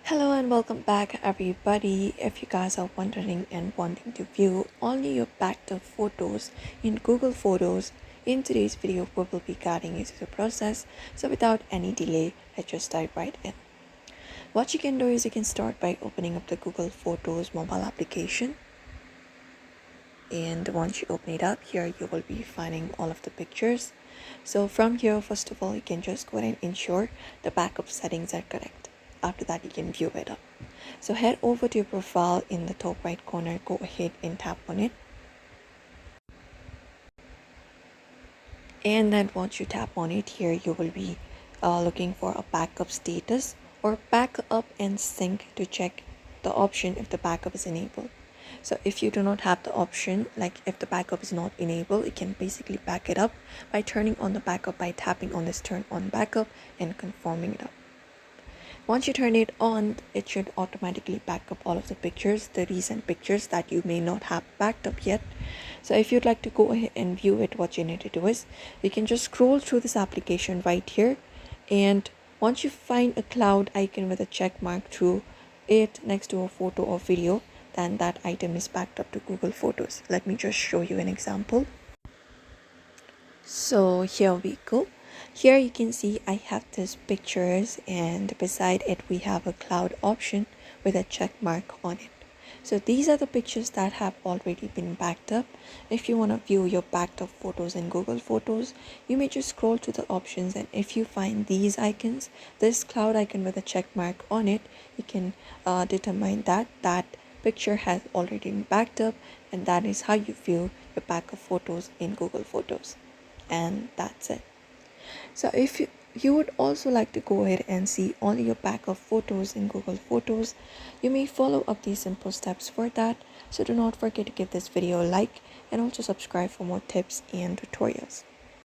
Hello and welcome back everybody. If you guys are wondering and wanting to view only your backed up photos in Google Photos, in today's video we will be guiding you through the process. So without any delay, let's just dive right in. What you can do is you can start by opening up the Google Photos mobile application. And once you open it up, here you will be finding all of the pictures. So from here, first of all, you can just go ahead and ensure the backup settings are correct. After that, you can view it up. So head over to your profile in the top right corner, go ahead and tap on it. And then once you tap on it, here you will be looking for a backup status or backup and sync to check the option if the backup is enabled. So if you do not have the option, like if the backup is not enabled, you can basically back it up by turning on the backup by tapping on this turn on backup and confirming it up. Once you turn it on, it should automatically back up all of the pictures, the recent pictures that you may not have backed up yet. So if you'd like to go ahead and view it, what you need to do is you can just scroll through this application right here, and once you find a cloud icon with a check mark through it next to a photo or video, then that item is backed up to Google Photos. Let me just show you an example. So here we go. Here you can see I have these pictures, and beside it we have a cloud option with a check mark on it. So these are the pictures that have already been backed up. If you want to view your backed up photos in Google Photos, you may just scroll to the options, and if you find these icons, this cloud icon with a check mark on it, you can determine that picture has already been backed up, and that is how you view your backup photos in Google Photos. And that's it. So if you would also like to go ahead and see all your backup photos in Google Photos, you may follow up these simple steps for that. So do not forget to give this video a like and also subscribe for more tips and tutorials.